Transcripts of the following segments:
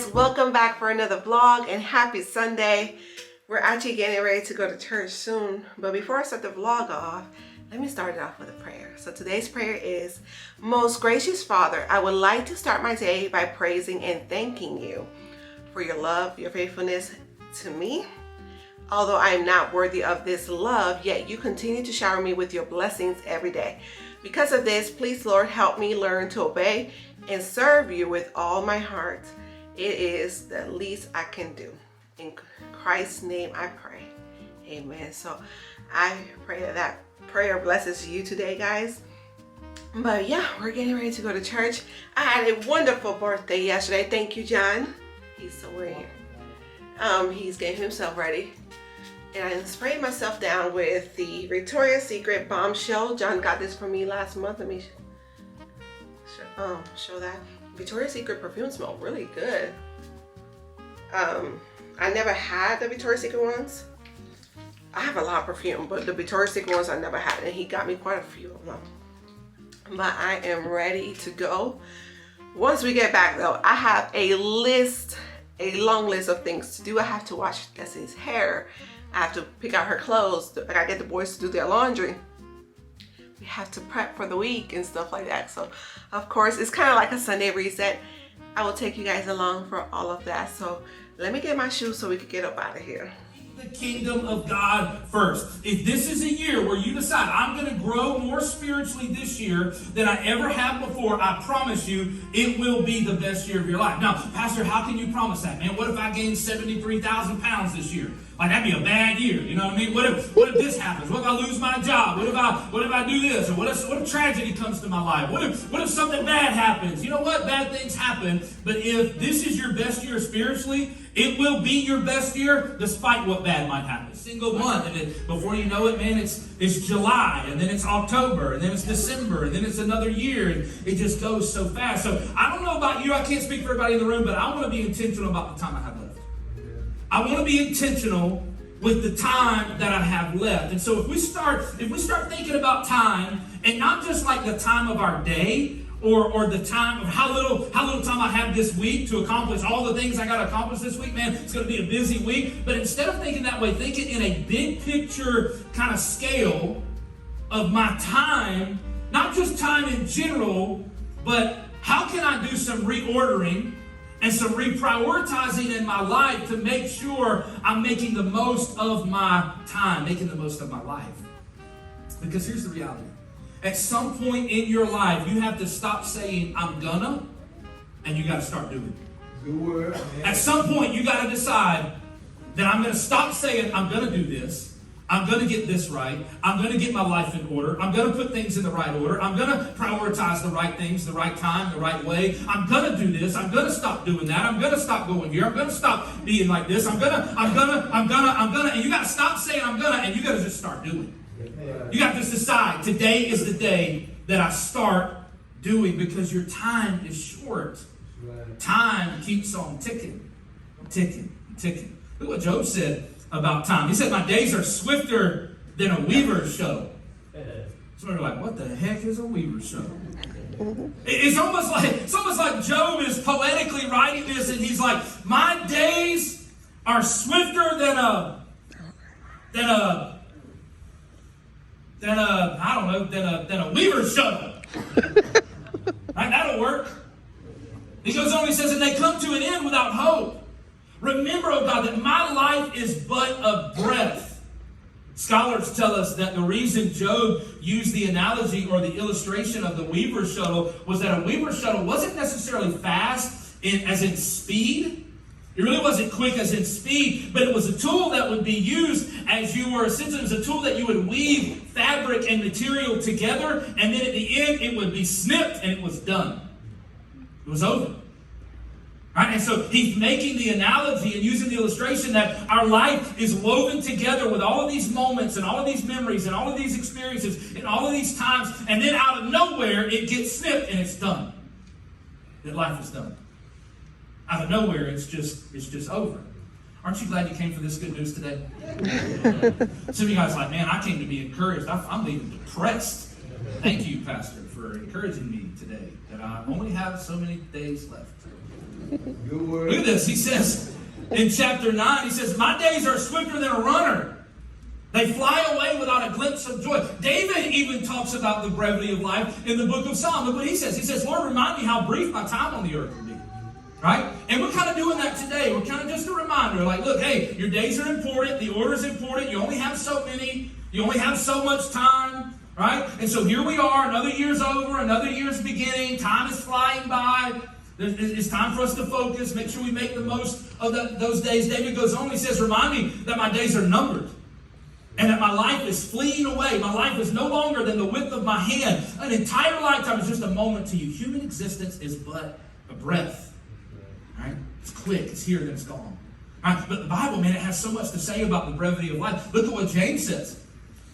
guys, welcome back for another vlog and happy Sunday. We're actually getting ready to go to church soon, but before I start the vlog off, let me start it off with a prayer. So today's prayer is, Most gracious Father, I would like to start my day by praising and thanking you for your love, your faithfulness to me. Although I am not worthy of this love, yet you continue to shower me with your blessings every day. Because of this, please, Lord, help me learn to obey and serve you with all my heart. It is the least I can do. In Christ's name I pray. Amen. So I pray that that prayer blesses you today, guys. But yeah, we're getting ready to go to church. I had a wonderful birthday yesterday. Thank you, John. He's somewhere here. He's getting himself ready. And I sprayed myself down with the Victoria's Secret Bombshell. John got this for me last month. Let me show that. Victoria's Secret perfume smells really good. I never had the Victoria's Secret ones. I have a lot of perfume, but the Victoria's Secret ones I never had, and he got me quite a few of them. But I am ready to go. Once we get back though, I have a long list of things to do. I have to wash Destiny's hair. I have to pick out her clothes. I gotta get the boys to do their laundry. We have to prep for the week and stuff like that. So, of course, it's kind of like a Sunday reset. I will take you guys along for all of that. So, let me get my shoes so we can get up out of here. The kingdom of God first. If this is a year where you decide, I'm going to grow more spiritually this year than I ever have before, I promise you, it will be the best year of your life. Now, Pastor, how can you promise that, man? What if I gain 73,000 pounds this year? Like, that'd be a bad year, you know what I mean? What if this happens? What if I lose my job? What if I do this? Or what if tragedy comes to my life? What if something bad happens? You know what? Bad things happen. But if this is your best year spiritually, it will be your best year despite what bad might happen. Single month, and before you know it, man, it's July, and then it's October, and then it's December, and then it's another year, and it just goes so fast. So I don't know about you, I can't speak for everybody in the room, but I want to be intentional about the time I have left. I want to be intentional with the time that I have left. And so if we start thinking about time, and not just like the time of our day, or the time of how little time I have this week to accomplish all the things I got to accomplish this week, man, it's going to be a busy week. But instead of thinking that way, thinking in a big picture kind of scale of my time, not just time in general, but how can I do some reordering and some reprioritizing in my life to make sure I'm making the most of my time, making the most of my life. Because here's the reality. At some point in your life, you have to stop saying, I'm gonna, and you got to start doing it. Good word, man. At some point, you got to decide that I'm going to stop saying, I'm going to do this. I'm going to get this right. I'm going to get my life in order. I'm going to put things in the right order. I'm going to prioritize the right things, the right time, the right way. I'm going to do this. I'm going to stop doing that. I'm going to stop going here. I'm going to stop being like this. I'm going to, and you got to stop saying I'm going to, and you got to just start doing it. You got to just decide, today is the day that I start doing, because your time is short. Time keeps on ticking. Look what Job said about time. He said, my days are swifter than a weaver's show. So we're like, what the heck is a weaver's show? It's almost like Job is poetically writing this, and he's like, my days are swifter than a weaver's shuttle. Right? That'll work. He goes on, he says, and they come to an end without hope. Remember, oh God, that my life is but a breath. Scholars tell us that the reason Job used the analogy or the illustration of the weaver's shuttle was that a weaver's shuttle wasn't necessarily fast as in speed. It really wasn't quick as in speed, but it was a tool that would be used as you were, essentially it was a tool that you would weave fabric and material together, and then at the end it would be snipped and it was done. It was over. Right? And so he's making the analogy and using the illustration that our life is woven together with all of these moments and all of these memories and all of these experiences and all of these times, and then out of nowhere it gets snipped and it's done. That life is done. Out of nowhere, it's just over. Aren't you glad you came for this good news today? Some of you guys are like, man, I came to be encouraged. I'm even depressed. Thank you, Pastor, for encouraging me today that I only have so many days left. Look at this. He says in chapter 9, he says, my days are swifter than a runner. They fly away without a glimpse of joy. David even talks about the brevity of life in the book of Psalms. Look what he says. He says, Lord, remind me how brief my time on the earth will be. Right? And we're kind of doing that today. We're kind of just a reminder. Like, look, hey, your days are important. The order's important. You only have so many. You only have so much time. Right? And so here we are. Another year's over. Another year's beginning. Time is flying by. It's time for us to focus. Make sure we make the most of those days. David goes on. He says, remind me that my days are numbered. And that my life is fleeing away. My life is no longer than the width of my hand. An entire lifetime is just a moment to you. Human existence is but a breath. Right? It's quick. It's here, then it's gone. Right? But the Bible, man, it has so much to say about the brevity of life. Look at what James says.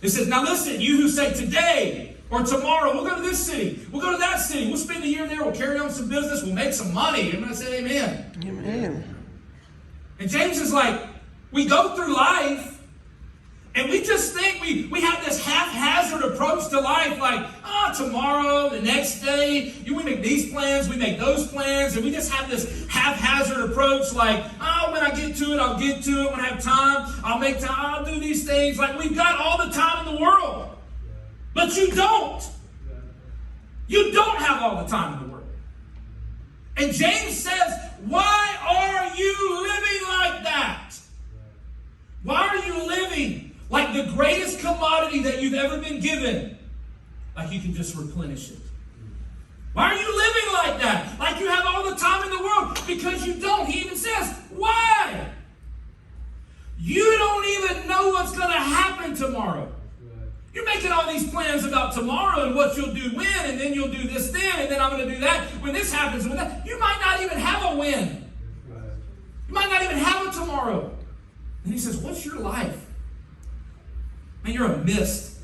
It says, now listen, you who say today or tomorrow, we'll go to this city. We'll go to that city. We'll spend a year there. We'll carry on some business. We'll make some money. Everybody say amen. Amen. And James is like, we go through life, and we just think we have this haphazard approach to life, like, tomorrow, the next day, we make these plans, we make those plans, and we just have this haphazard approach, like, when I get to it, I'll get to it. When I have time, I'll make time, I'll do these things. Like, we've got all the time in the world. But you don't. You don't have all the time in the world. And James says, why are you living like that? Why are you living like the greatest commodity that you've ever been given? Like you can just replenish it. Why are you living like that? Like you have all the time in the world? Because you don't. He even says, why? You don't even know what's going to happen tomorrow. You're making all these plans about tomorrow and what you'll do when, and then you'll do this then, and then I'm going to do that when this happens. When that, you might not even have a when. You might not even have a tomorrow. And he says, what's your life? Man, you're a mist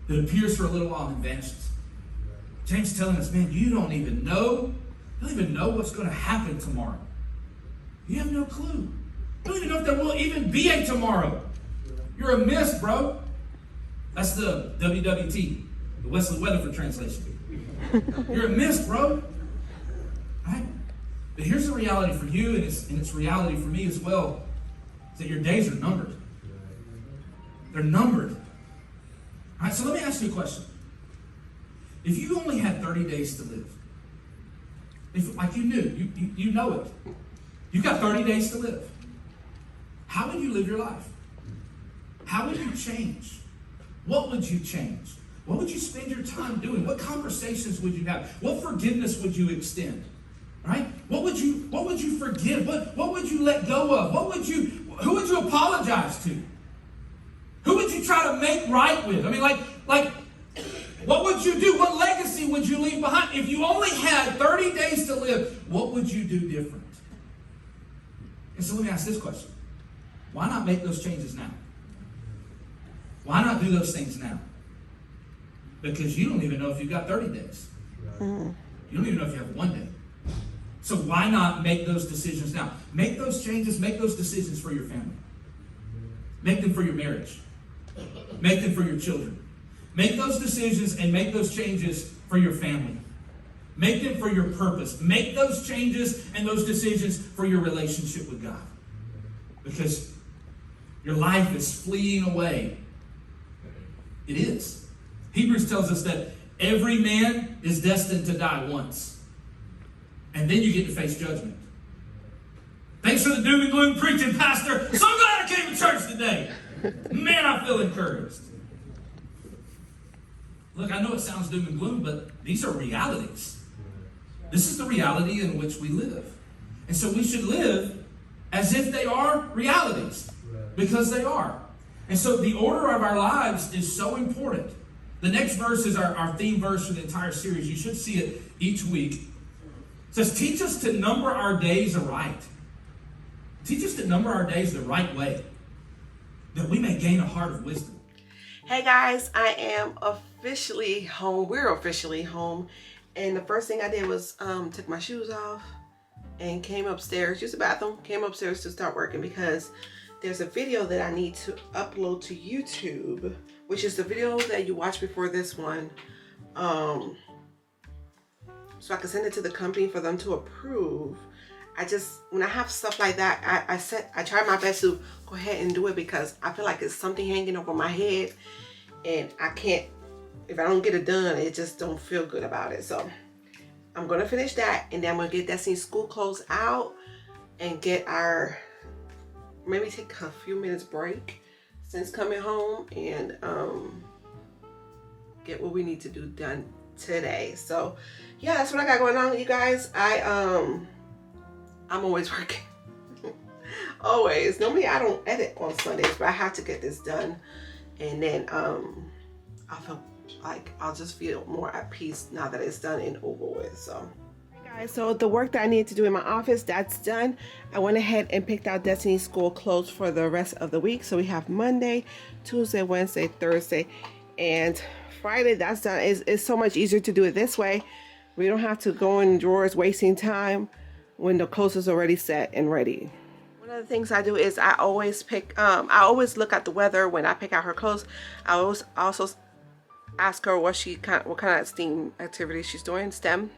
that appears for a little while and vanishes. James is telling us, man, you don't even know what's going to happen tomorrow. You have no clue. You don't even know if there will even be a tomorrow. You're a mist, bro. That's the WWT, the Wesley Weatherford translation. You're a mist, bro. Right? But here's the reality for you, and it's reality for me as well, is that your days are numbered. They're numbered. All right, so let me ask you a question. If you only had 30 days to live, if like you knew, you know it, you've got 30 days to live, how would you live your life? How would you change? What would you change? What would you spend your time doing? What conversations would you have? What forgiveness would you extend? Right? What would you forgive? What would you let go of? Who would you apologize to? Who would you try to make right with? I mean, like, what would you do? What legacy would you leave behind? If you only had 30 days to live, what would you do different? And so let me ask this question. Why not make those changes now? Why not do those things now? Because you don't even know if you've got 30 days. You don't even know if you have one day. So why not make those decisions now? Make those changes, make those decisions for your family. Make them for your marriage. Make them for your children. Make those decisions and make those changes for your family. Make them for your purpose. Make those changes and those decisions for your relationship with God. Because your life is fleeing away. It is. Hebrews tells us that every man is destined to die once. And then you get to face judgment. Thanks for the doom and gloom preaching, Pastor. So glad I came to church today. Man, I feel encouraged. Look, I know it sounds doom and gloom, but these are realities. This is the reality in which we live. And so we should live as if they are realities. Because they are. And so the order of our lives is so important. The next verse is our theme verse for the entire series. You should see it each week. It says, teach us to number our days aright. Teach us to number our days the right way, that we may gain a heart of wisdom. Hey guys, I am officially home. We're officially home. And the first thing I did was took my shoes off and came upstairs, used the bathroom, came upstairs to start working because there's a video that I need to upload to YouTube, which is the video that you watched before this one. So I can send it to the company for them to approve. when I have stuff like that, I try my best to go ahead and do it, because I feel like it's something hanging over my head, and I can't, if I don't get it done, it just don't feel good about it. So I'm gonna finish that, and then I'm gonna get Destiny's school clothes out and get maybe take a few minutes break since coming home, and get what we need to do done today. So yeah, that's what I got going on, you guys. I'm always working. Always. Normally I don't edit on Sundays, but I have to get this done, and then I'll just feel more at peace now that it's done and over with. So guys, so the work that I needed to do in my office, that's done. I went ahead and picked out Destiny's school clothes for the rest of the week. So we have Monday, Tuesday, Wednesday, Thursday, and Friday. That's done. It's so much easier to do it this way. We don't have to go in drawers wasting time when the clothes is already set and ready. One of the things I do is I always look at the weather when I pick out her clothes. I always also ask her what kind of STEAM activity she's doing, STEM,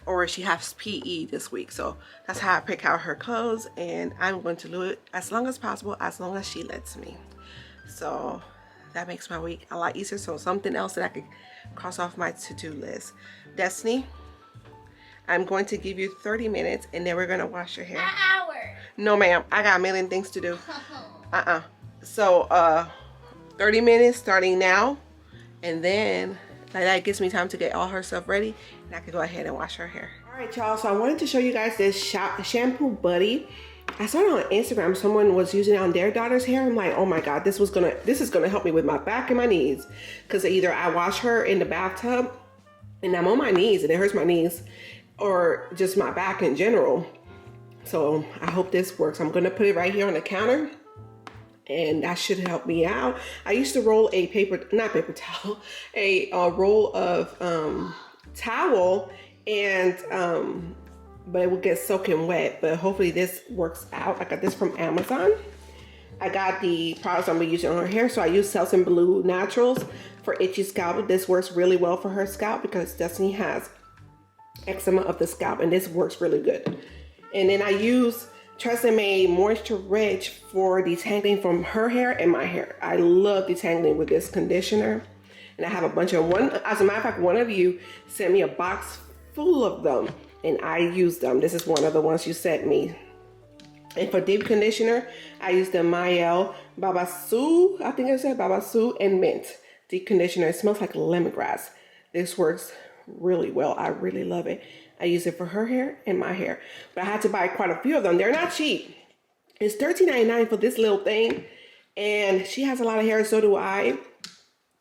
or she has PE this week. So that's how I pick out her clothes, and I'm going to do it as long as possible, as long as she lets me. So that makes my week a lot easier. So something else that I could cross off my to-do list. Destiny, I'm going to give you 30 minutes, and then we're going to wash your hair. An hour. No, ma'am. I got a million things to do. So 30 minutes starting now, and then that gives me time to get all her stuff ready, and I can go ahead and wash her hair. All right, y'all. So I wanted to show you guys this shampoo buddy. I saw it on Instagram. Someone was using it on their daughter's hair. I'm like, oh my God, this is gonna help me with my back and my knees, because either I wash her in the bathtub and I'm on my knees and it hurts my knees, or just my back in general. So I hope this works. I'm gonna put it right here on the counter, and that should help me out. I used to roll a roll of towel, and but it will get soaking wet. But hopefully this works out. I got this from Amazon. I got the products I'm gonna be using on her hair. So I use Selsun Blue Naturals for itchy scalp. This works really well for her scalp because Destiny has eczema of the scalp, and this works really good. And then I use Tresemme Moisture Rich for detangling from her hair and my hair. I love detangling with this conditioner, and I have a bunch of as a matter of fact, one of you sent me a box full of them, and I use them. This is one of the ones you sent me. And for deep conditioner, I use the Mael Babasu, I think I said Babasu, and Mint deep conditioner. It smells like lemongrass. This works really well. I really love it. I use it for her hair and my hair, but I had to buy quite a few of them. They're not cheap. It's $13.99 for this little thing, and she has a lot of hair, so do I.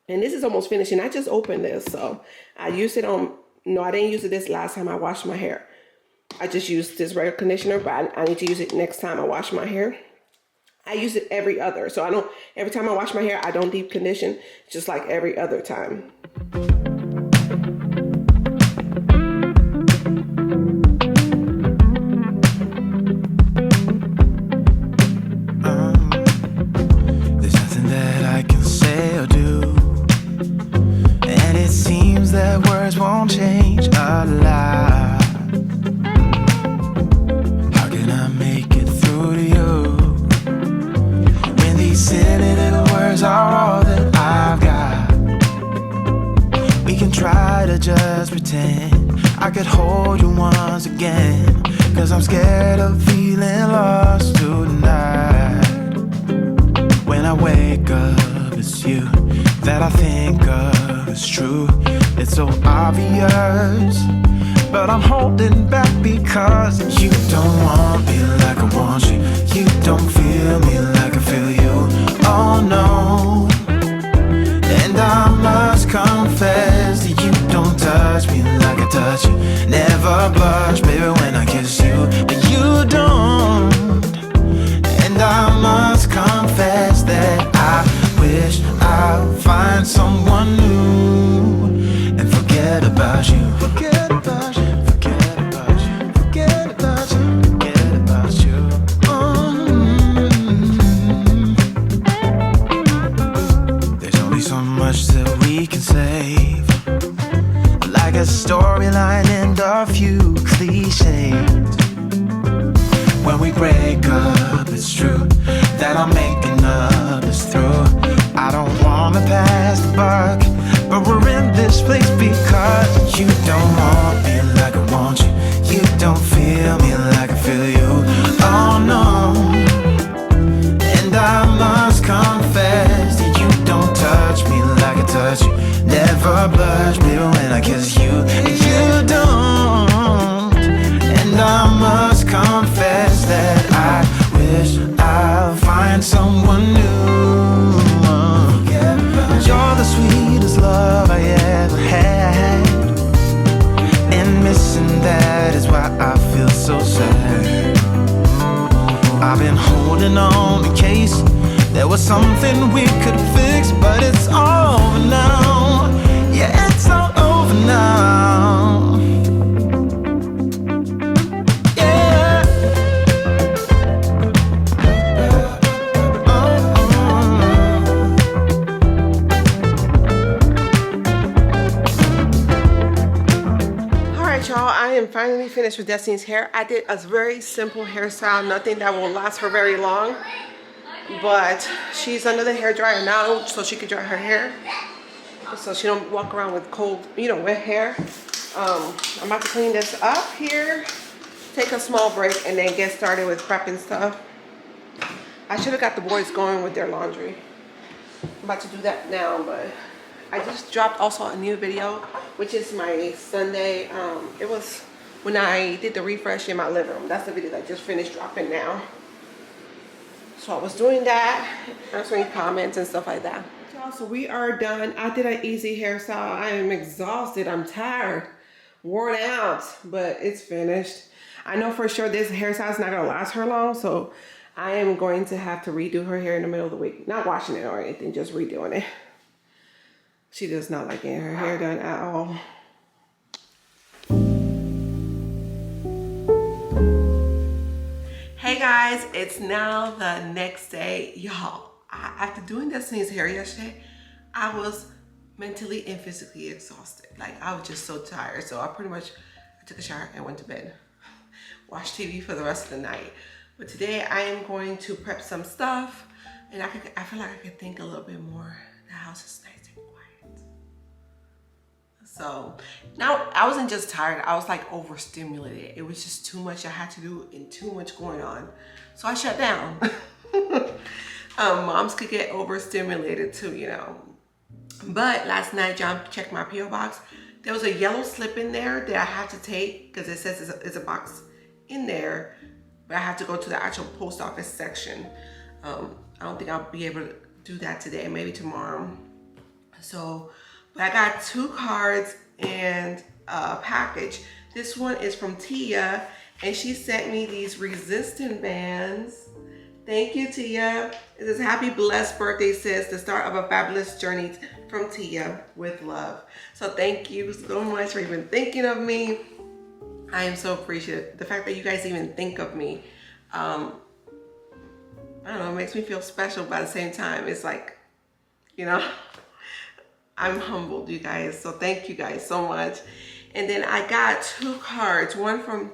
And this is almost finished, and I just opened this, so I used it on. No, I didn't use it this last time I washed my hair. I just used this regular conditioner, but I need to use it next time I wash my hair. I use it every other, so I don't. Every time I wash my hair, I don't deep condition, just like every other time. Won't change a lot. How can I make it through to you when these silly little words are all that I've got? We can try to just pretend I could hold you once again, 'cause I'm scared of feeling lost tonight. When I wake up, it's you that I think of. It's true, it's so obvious, but I'm holding back because you don't want me like I want you. You don't feel me like I feel you. Oh no. And I must confess that you don't touch me like I touch you. Never blush, baby, when I kiss you, but you don't. And I must confess that I wish I'd find someone new and forget about you. Forget about you. Forget about you. Forget about you. Forget about you. There's only so much that we can save, like a storyline and a few cliches. we break up, it's true that I'm making up this through. I don't wanna pass the buck, but we're in this place because you don't want me like I want you. You don't feel me like I feel you. Oh no. And I must confess that you don't touch me like I touch you. Never blush, baby, when I kiss you. And you don't. And I must confess that I wish I'll find someone new. You're the sweetest love I ever had, and missing that is why I feel so sad. I've been holding on in case there was something we could fix, but it's over now. Yeah, it's all over now. Yeah. All right, y'all, I am finally finished with Destiny's hair. I did a very simple hairstyle, nothing that will last for very long. But she's under the hair dryer now so she can dry her hair, so she don't walk around with cold, wet hair. I'm about to clean this up here, take a small break, and then get started with prepping stuff. I should have got the boys going with their laundry. I'm about to do that now, but I just dropped also a new video, which is my Sunday. It was when I did the refresh in my living room. That's the video that I just finished dropping now. So I was doing that, answering comments and stuff like that. So we are done. I did an easy hairstyle. I am exhausted. I'm tired, worn out, but it's finished. I know for sure this hairstyle is not gonna last her long, so I am going to have to redo her hair in the middle of the week. Not washing it or anything, just redoing it. She does not like getting her hair done at all. Hey guys, it's now the next day. Y'all, after doing Destiny's hair yesterday, I was mentally and physically exhausted. Like, I was just so tired. So I took a shower and went to bed. Watched TV for the rest of the night. But today I am going to prep some stuff, and I feel like I could think a little bit more. The house is nice and quiet. So now I wasn't just tired, I was like overstimulated. It was just too much I had to do and too much going on. So I shut down. Moms could get overstimulated too, But last night, John checked my P.O. box. There was a yellow slip in there that I had to take because it says it's a box in there, but I have to go to the actual post office section. I don't think I'll be able to do that today, maybe tomorrow. So, but I got 2 cards and a package. This one is from Tia, and she sent me these resistant bands. Thank you, Tia. It says, happy blessed birthday, sis. The start of a fabulous journey from Tia with love. So thank you so much for even thinking of me. I am so appreciative. The fact that you guys even think of me, I don't know, it makes me feel special, but at the same time, it's like, I'm humbled, you guys. So thank you guys so much. And then I got 2 cards. One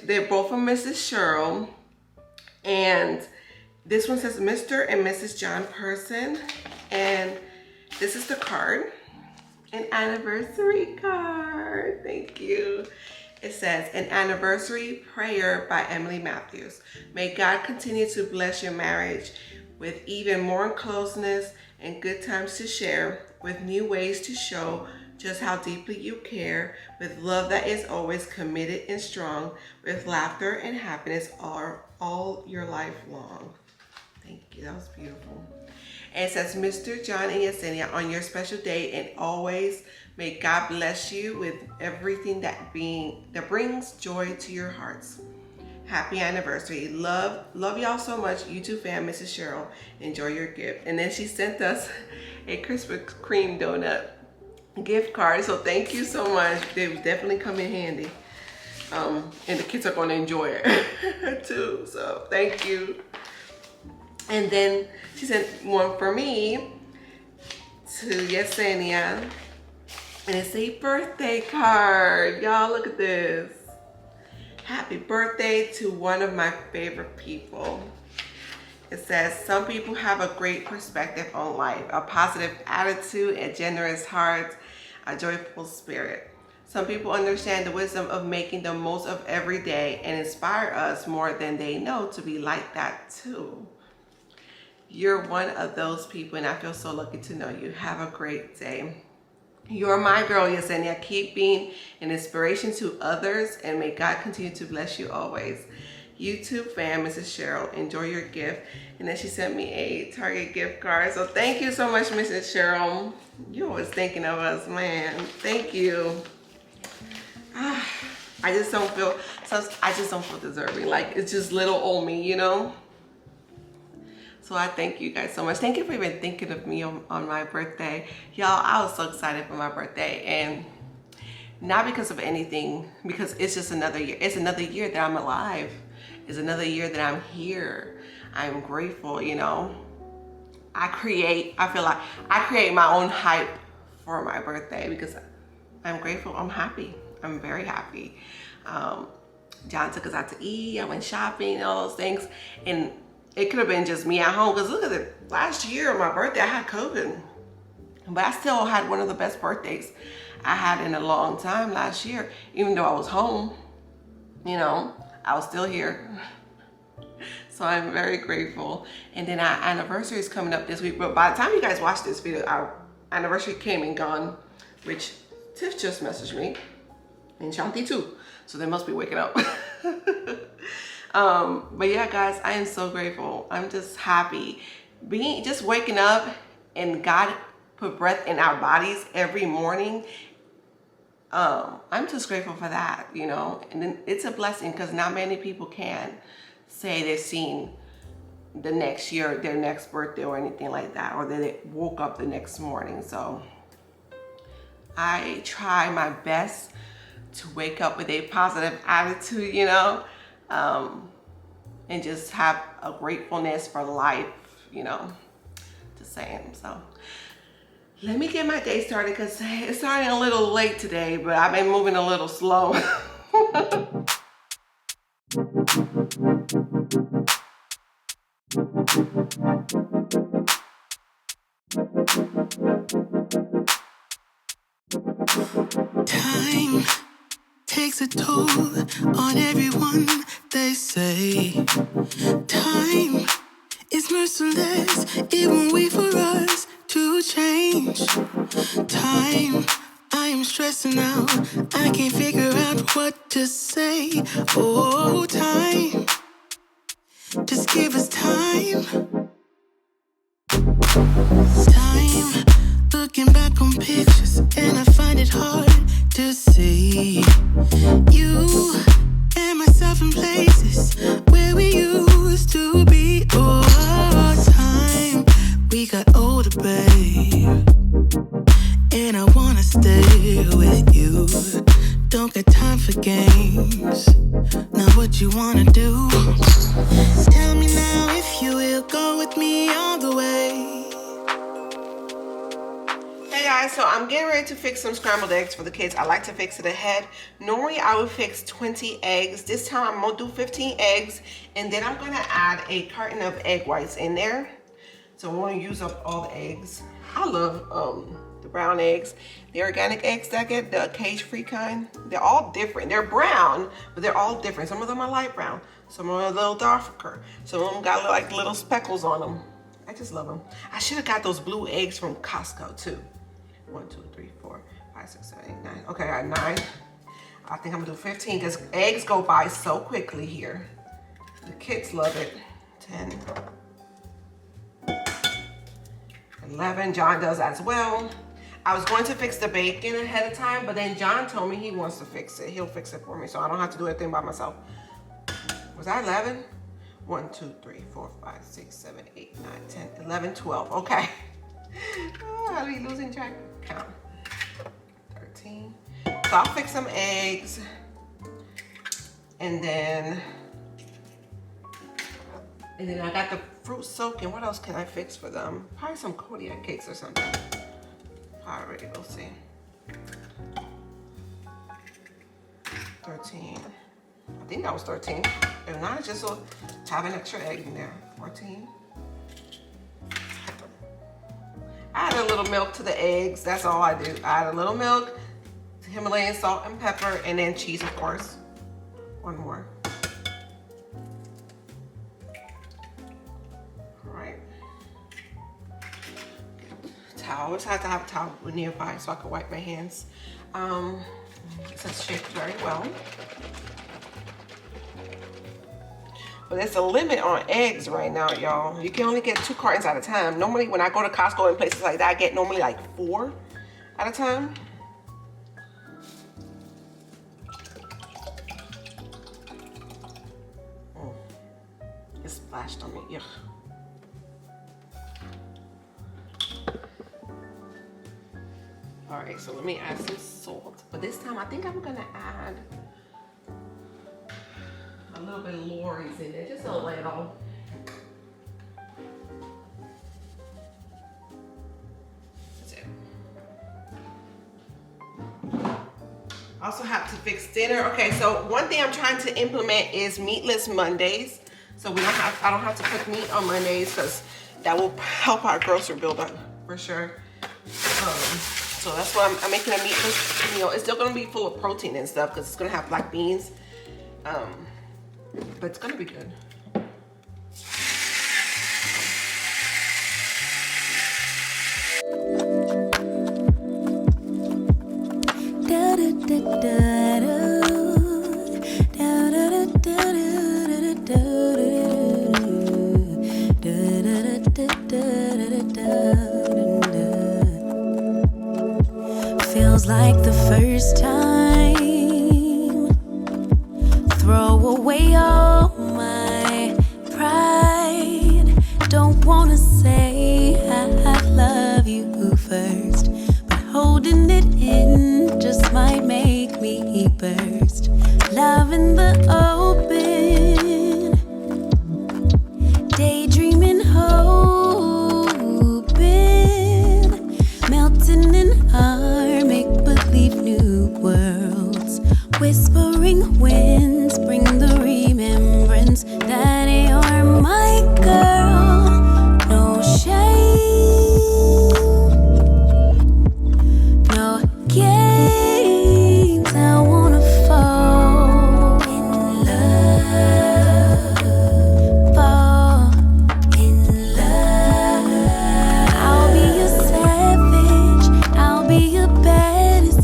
they're both from Mrs. Cheryl. And this one says Mr. and Mrs. John Person. And this is the card. An anniversary card. Thank you. It says, an anniversary prayer by Emily Matthews. May God continue to bless your marriage with even more closeness and good times to share, with new ways to show just how deeply you care, with love that is always committed and strong, with laughter and happiness all your life long. Thank you. That was beautiful. And it says, Mr. John and Yesenia, on your special day and always, may God bless you with everything that brings joy to your hearts. Happy anniversary. Love y'all so much. You too, fam, Mrs. Cheryl. Enjoy your gift. And then she sent us a Krispy Kreme donut gift card. So thank you so much. They definitely come in handy. And the kids are going to enjoy it too. So thank you. And then she sent one for me to Yesenia. And it's a birthday card. Y'all, look at this. Happy birthday to one of my favorite people. It says, some people have a great perspective on life, a positive attitude, a generous heart, a joyful spirit. Some people understand the wisdom of making the most of every day and inspire us more than they know to be like that too. You're one of those people, and I feel so lucky to know you. Have a great day. You're my girl, Yesenia. Keep being an inspiration to others, and may God continue to bless you always. YouTube fan, Mrs. Cheryl, enjoy your gift. And then she sent me a Target gift card. So thank you so much, Mrs. Cheryl. You're always thinking of us, man. Thank you. I just don't feel deserving. Like, it's just little old me, you know? So I thank you guys so much. Thank you for even thinking of me on my birthday. Y'all, I was so excited for my birthday, and not because of anything, because it's just another year. It's another year that I'm alive. It's another year that I'm here. I'm grateful, you know. I feel like I create my own hype for my birthday because I'm grateful. I'm happy. I'm very happy. John took us out to eat. I went shopping and all those things. And it could have been just me at home, because look at it. Last year on my birthday, I had COVID. But I still had one of the best birthdays I had in a long time last year. Even though I was home, you know, I was still here. So I'm very grateful. And then our anniversary is coming up this week. But by the time you guys watch this video, our anniversary came and gone, which Tiff just messaged me. And Shanti too. So they must be waking up. But yeah, guys, I am so grateful. I'm just happy. Just waking up and God put breath in our bodies every morning. I'm just grateful for that, you know. And then it's a blessing, because not many people can say they've seen the next year, their next birthday or anything like that, or that they woke up the next morning. So I try my best to wake up with a positive attitude, you know, and just have a gratefulness for life, you know, just saying. So let me get my day started, because it's starting a little late today, but I've been moving a little slow. Time takes a toll on everyone, they say. Time is merciless, it won't wait for us to change. Time, I am stressing out, I can't figure out what to say. Oh, time, just give us time. Time, looking back on pictures, and I find it hard to see you and myself in places where we used to be. Oh, time, we got older, babe, and I wanna stay with you. Don't got time for games. Now what you wanna do? Tell me now if you will go with me all the way. Hey guys, so I'm getting ready to fix some scrambled eggs for the kids. I like to fix it ahead. Normally I would fix 20 eggs. This time I'm gonna do 15 eggs, and then I'm gonna add a carton of egg whites in there. So I'm gonna use up all the eggs. I love the brown eggs. The organic eggs that I get, the cage-free kind, they're all different. They're brown, but they're all different. Some of them are light brown, some of them are a little darker. Some of them got like little speckles on them. I just love them. I should have got those blue eggs from Costco too. 1, 2, 3, 4, 5, 6, 7, 8, 9. Okay, I got 9. I think I'm gonna do 15, because eggs go by so quickly here. The kids love it. 10, 11. John does as well. I was going to fix the bacon ahead of time, but then John told me he wants to fix it. He'll fix it for me, so I don't have to do anything by myself. Was that 11? 1, 2, 3, 4, 5, 6, 7, 8, 9, 10, 11, 12. Okay. Oh, I'll be losing track. Count. 13. So I'll fix some eggs, and then I got the fruit soaking. What else can I fix for them? Probably some Kodiak cakes or something. Alright, we'll see. 13. think that was 13. If not, just have an extra egg in there. 14. Add a little milk to the eggs. That's all I do. Add a little milk, Himalayan salt and pepper, and then cheese, of course. One more. All right. Towel. I always have to have a towel nearby so I can wipe my hands. It's shaped very well. But there's a limit on eggs right now, y'all. You can only get 2 cartons at a time. Normally, when I go to Costco and places like that, I get normally like 4 at a time. It splashed on me. Yuck. All right, so let me add some salt. But this time, I think I'm gonna add a little bit of Lori's in there, just a little. That's it. I also have to fix dinner. Okay, so one thing I'm trying to implement is meatless Mondays. So I don't have to cook meat on Mondays because that will help our grocery bill for sure. So that's why I'm making a meatless meal. It's still gonna be full of protein and stuff because it's gonna have black beans. But it's gonna be good. Feels like the first time. Throw away all my pride. Don't wanna say I love you first, but holding it in just might make me burst. Love in the open, daydreaming, hoping, melting in our make-believe new worlds. Whispering winds bring the remembrance that you're my girl. No shame, no games. I wanna fall in love, fall in love. I'll be your savage, I'll be your baddest.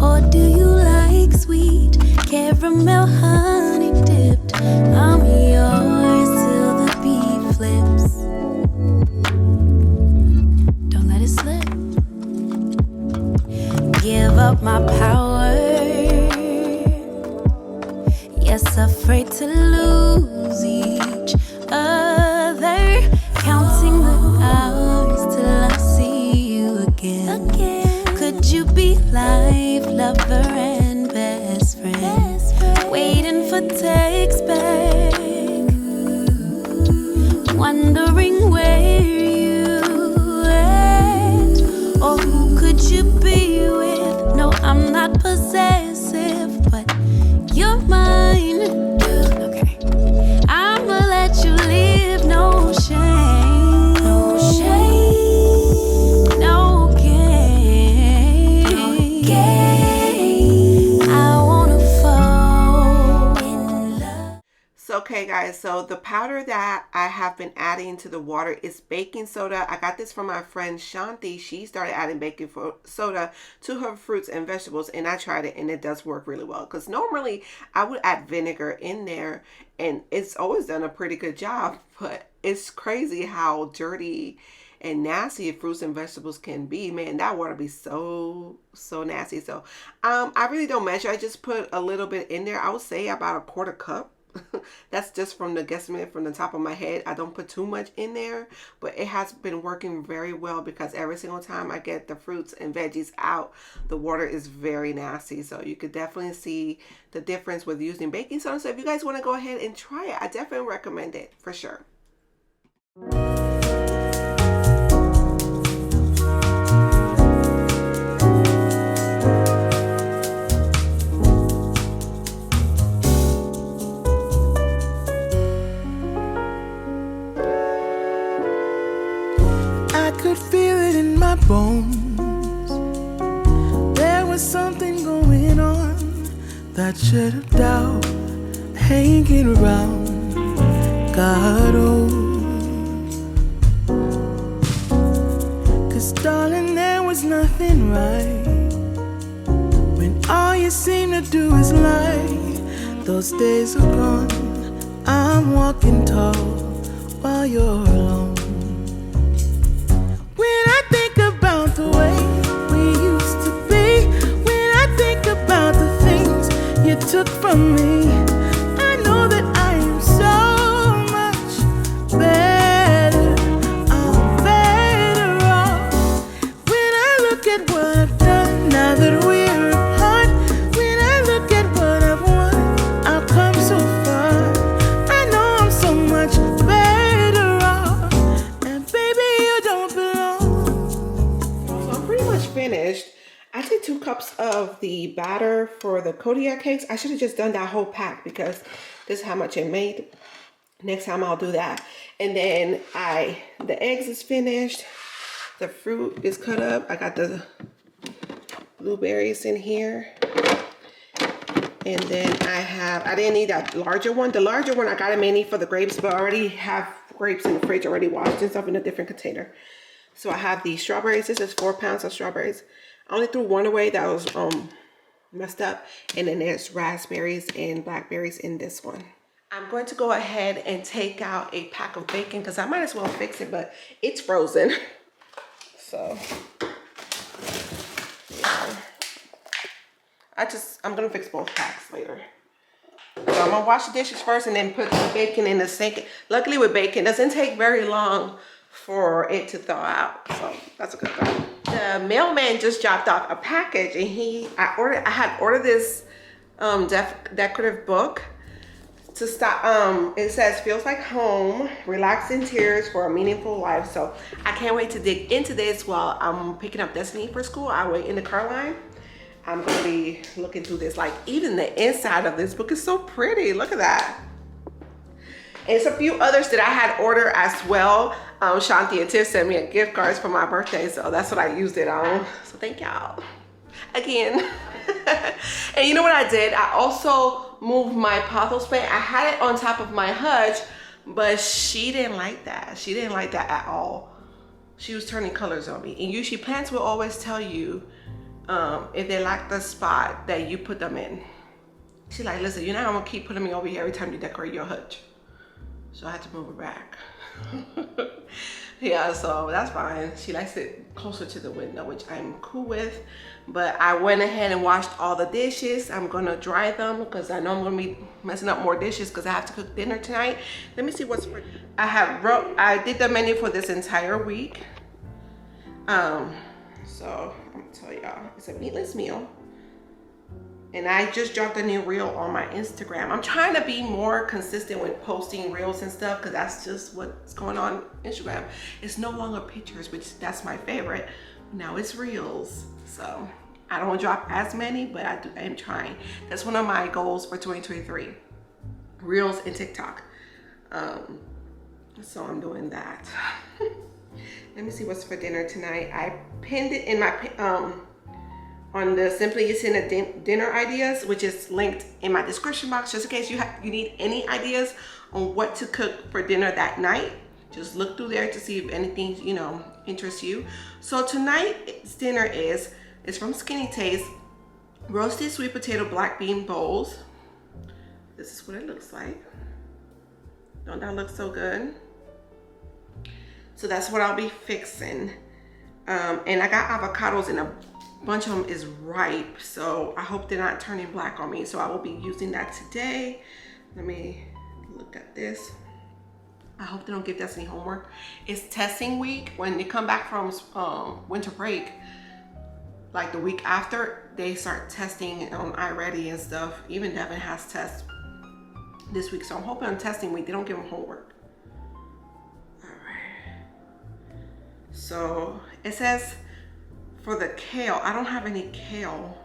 Or do you like sweet caramel honey dipped? I'm yours till the beat flips. Don't let it slip. Give up my power. Yes, afraid to lose each other. Counting the hours till I see you again. Could you be life, lover, and best friend? Waiting for text back, wondering where you at, or who could you be with? No, I'm not possessive, but you're mine. Okay, I'ma let you live, no shame, no shame, no game, no game. I wanna fall in love. So okay guys, so the powder that I have been adding to the water is baking soda. I got this from my friend Shanti. She started adding baking soda to her fruits and vegetables, and I tried it and it does work really well, because normally I would add vinegar in there and it's always done a pretty good job, but it's crazy how dirty and nasty fruits and vegetables can be. Man, that water be so nasty. So I really don't measure. I just put a little bit in there. I would say about a quarter cup. That's just from the guesstimate from the top of my head. I don't put too much in there, but it has been working very well because every single time I get the fruits and veggies out, the water is very nasty. So you could definitely see the difference with using baking soda. So if you guys want to go ahead and try it, I definitely recommend it for sure. that shadow of doubt hanging around. God, oh, 'cause darling, there was nothing right when all you seem to do is lie. Those days are gone. I'm walking tall while you're alone. When I think about the way we used to be, when I think about the things you took from me, I know that I am so much better. I'm better off. When I look at what I've done now that we're apart, when I look at what I've won, I've come so far. I know I'm so much better off. And baby, you don't belong. So I'm pretty much finished. I did 2 cups of the batter for the Kodiak cakes. I should have just done that whole pack because this is how much it made. Next time I'll do that. And then the eggs is finished. The fruit is cut up. I got the blueberries in here. And then I didn't need that larger one. The larger one, I got it mainly for the grapes, but I already have grapes in the fridge already washed and stuff in a different container. So I have the strawberries. This is 4 pounds of strawberries. I only threw one away that was messed up. And then there's raspberries and blackberries in this one. I'm going to go ahead and take out a pack of bacon because I might as well fix it, but it's frozen. So, yeah. I'm gonna fix both packs later. So I'm gonna wash the dishes first and then put the bacon in the sink. Luckily with bacon, it doesn't take very long for it to thaw out. So that's a good thing. The mailman just dropped off a package and I had ordered this decorative book to stop. It says feels like home, relax in tears for a meaningful life. So I can't wait to dig into this while I'm picking up Destiny for school. I wait in the car line. I'm gonna be looking through this. Like even the inside of this book is so pretty. Look at that. And it's a few others that I had ordered as well. Shanti and Tiff sent me a gift cards for my birthday, so that's what I used it on. So thank y'all again. And you know what I did? I also moved my pothos plant. I had it on top of my hutch, but she didn't like that. She didn't like that at all. She was turning colors on me. And usually plants will always tell you if they like the spot that you put them in. She's like, listen, you're not gonna keep putting me over here every time you decorate your hutch. So I had to move her back. Yeah, so that's fine. She likes it closer to the window, which I'm cool with. But I went ahead and washed all the dishes. I'm gonna dry them because I know I'm gonna be messing up more dishes because I have to cook dinner tonight. Let me see what's for. I did the menu for this entire week. So I'm gonna tell y'all, it's a meatless meal. And I just dropped a new reel on my Instagram. I'm trying to be more consistent with posting reels and stuff because that's just what's going on Instagram. It's no longer pictures, which that's my favorite. Now it's reels. So I don't drop as many, but I am trying. That's one of my goals for 2023. Reels and TikTok. So I'm doing that. Let me see what's for dinner tonight. I pinned it in my on the Simply Yesenia dinner ideas, which is linked in my description box, just in case you need any ideas on what to cook for dinner that night. Just look through there to see if anything, interests you. So tonight's dinner is from Skinny Taste, roasted sweet potato black bean bowls. This is what it looks like. Don't that look so good? So that's what I'll be fixing. And I got avocados and a bunch of them is ripe, so I hope they're not turning black on me. So I will be using that today. Let me look at this. I hope they don't give Destiny homework. It's testing week. When they come back from winter break, like the week after, they start testing on iReady and stuff. Even Devin has tests this week, so I'm hoping on testing week they don't give them homework. All right. So it says for the kale, I don't have any kale,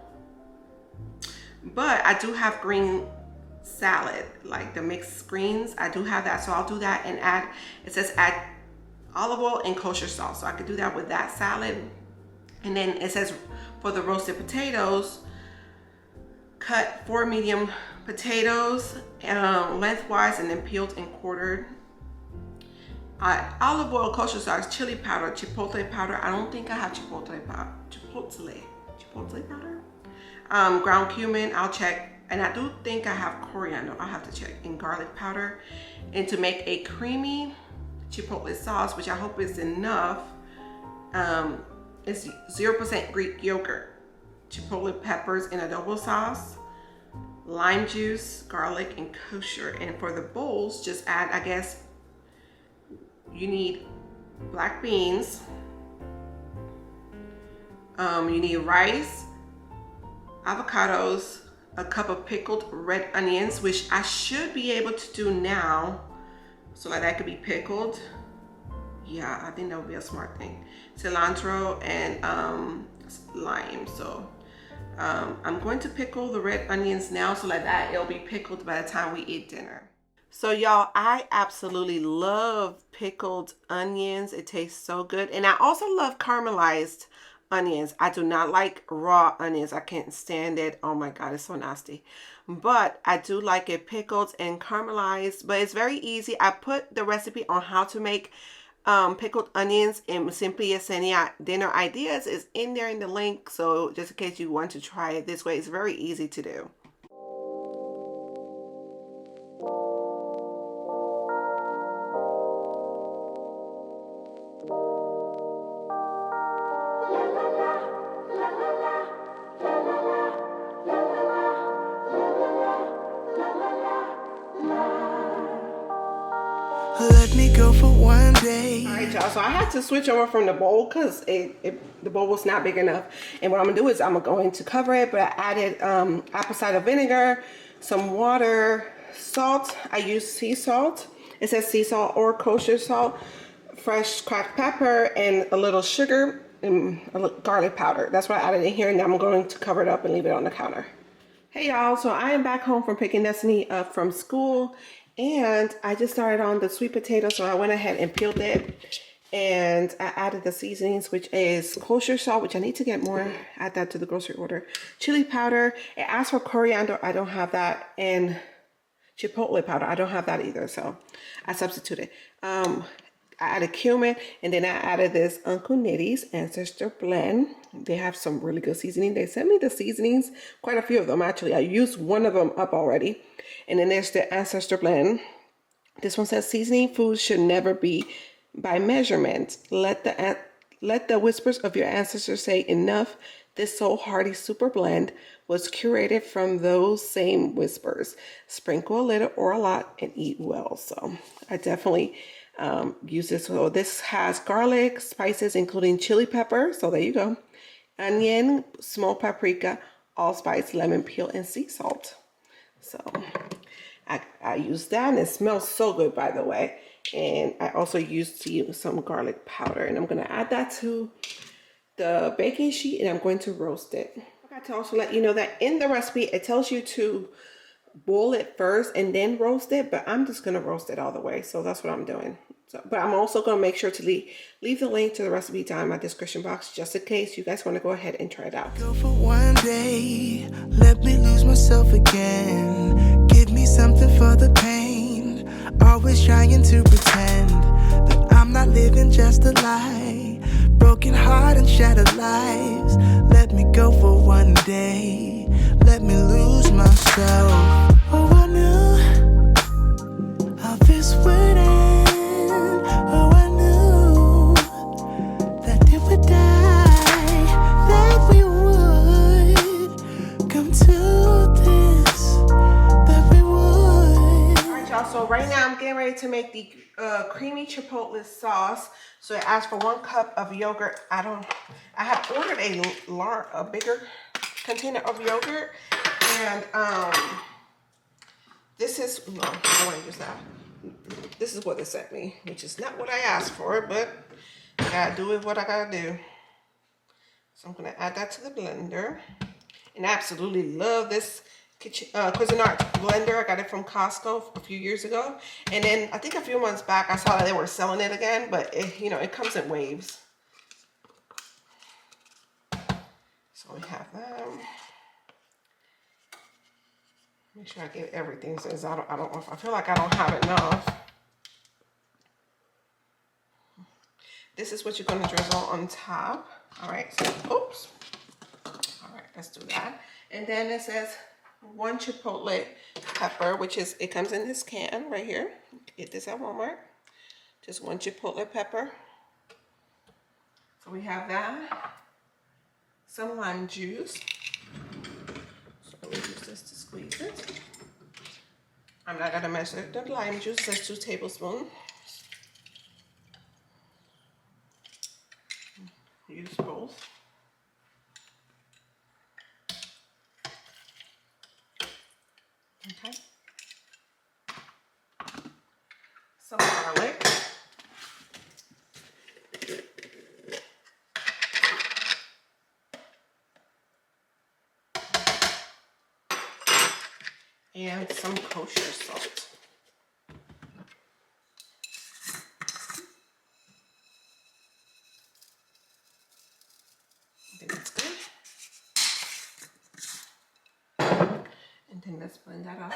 but I do have green salad, like the mixed greens. I do have that, so I'll do that and add, it says add olive oil and kosher salt, so I could do that with that salad. And then it says for the roasted potatoes, cut 4 medium potatoes lengthwise and then peeled and quartered. Olive oil, kosher sauce, chili powder, chipotle powder. I don't think I have chipotle powder. Chipotle powder. Ground cumin, I'll check. And I do think I have coriander, I'll have to check. And garlic powder. And to make a creamy chipotle sauce, which I hope is enough, it's 0% Greek yogurt, chipotle peppers in adobo sauce, lime juice, garlic, and kosher. And for the bowls, just add, I guess, you need black beans, you need rice, avocados, a cup of pickled red onions, which I should be able to do now so that could be pickled. Yeah, I think that would be a smart thing. Cilantro and lime. So I'm going to pickle the red onions now so that it'll be pickled by the time we eat dinner. So y'all, I absolutely love pickled onions. It tastes so good. And I also love caramelized onions. I do not like raw onions. I can't stand it. Oh my God, it's so nasty. But I do like it pickled and caramelized. But it's very easy. I put the recipe on how to make pickled onions in Simply Yesenia Dinner Ideas is in there in the link. So just in case you want to try it this way, it's very easy to do. Let me go for one day. All right, y'all, so I had to switch over from the bowl because the bowl was not big enough. And what I'm gonna do is I'm going to cover it, but I added apple cider vinegar, some water, salt. I use sea salt. It says sea salt or kosher salt, fresh cracked pepper, and a little sugar and garlic powder. That's what I added in here, and now I'm going to cover it up and leave it on the counter. Hey y'all, so I am back home from picking Destiny up from school. And I just started on the sweet potato, so I went ahead and peeled it. And I added the seasonings, which is kosher salt, which I need to get more. Add that to the grocery order. Chili powder. It asks for coriander. I don't have that. And chipotle powder. I don't have that either, so I substituted. I added cumin, and then I added this Uncle Nitty's Ancestor Blend. They have some really good seasoning. They sent me the seasonings, quite a few of them actually. I used one of them up already. And then there's the Ancestor Blend. This one says seasoning foods should never be by measurement. Let the whispers of your ancestors say enough. This so hearty super blend was curated from those same whispers. Sprinkle a little or a lot and eat well. So I definitely use this. So this has garlic, spices, including chili pepper. So there you go. Onion, smoked paprika, allspice, lemon peel, and sea salt. So I use that, and it smells so good, by the way. And I also used some garlic powder, and I'm going to add that to the baking sheet, and I'm going to roast it. I forgot to also let you know that in the recipe, it tells you to boil it first and then roast it, but I'm just going to roast it all the way. So that's what I'm doing. So, but I'm also going to make sure to leave the link to the recipe down in my description box, just in case you guys want to go ahead and try it out. Go for one day, let me lose myself again. Give me something for the pain. Always trying to pretend that I'm not living just a lie. Broken heart and shattered lives. Let me go for one day. Let me lose myself. Oh, I knew how this would end. Oh, I knew that it would die, that we would come to this, that we would. All right, y'all, so right now I'm getting ready to make the creamy chipotle sauce. So it asks for 1 cup of yogurt. I have ordered a bigger container of yogurt, and this is, no, I don't want to use that. This is what they sent me, which is not what I asked for, but I gotta do with what I gotta do. So I'm gonna add that to the blender. And I absolutely love this Cuisinart blender. I got it from Costco a few years ago. And then I think a few months back, I saw that they were selling it again, but it comes in waves. So we have that. Make sure I get everything since I feel like I don't have enough. This is what you're gonna drizzle on top. All right, so oops. All right, let's do that. And then it says 1 chipotle pepper, which is, it comes in this can right here. Get this at Walmart. Just 1 chipotle pepper. So we have that. Some lime juice. So we use this to squeeze it. I'm not gonna measure the lime juice. That's 2 tablespoons. Use both. Okay. Some garlic. And some kosher salt. I think that's good. And then let's blend that up.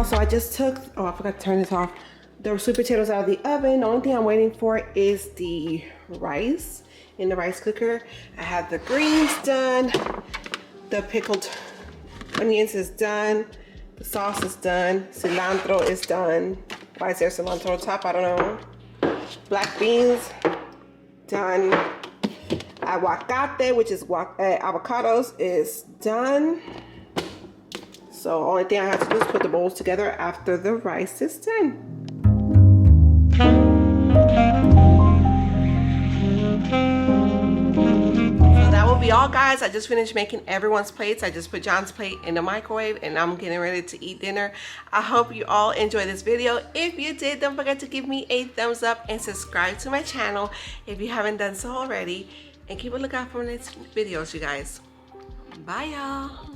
So I just took, oh, I forgot to turn this off, the sweet potatoes out of the oven. The only thing I'm waiting for is the rice in the rice cooker. I have the greens done, the pickled onions is done, the sauce is done, cilantro is done. Why is there cilantro on top? I don't know. Black beans, done. Aguacate, which is avocados, is done. So only thing I have to do is put the bowls together after the rice is done. So that will be all, guys. I just finished making everyone's plates. I just put John's plate in the microwave and I'm getting ready to eat dinner. I hope you all enjoyed this video. If you did, don't forget to give me a thumbs up and subscribe to my channel if you haven't done so already. And keep a lookout for next videos, you guys. Bye, y'all.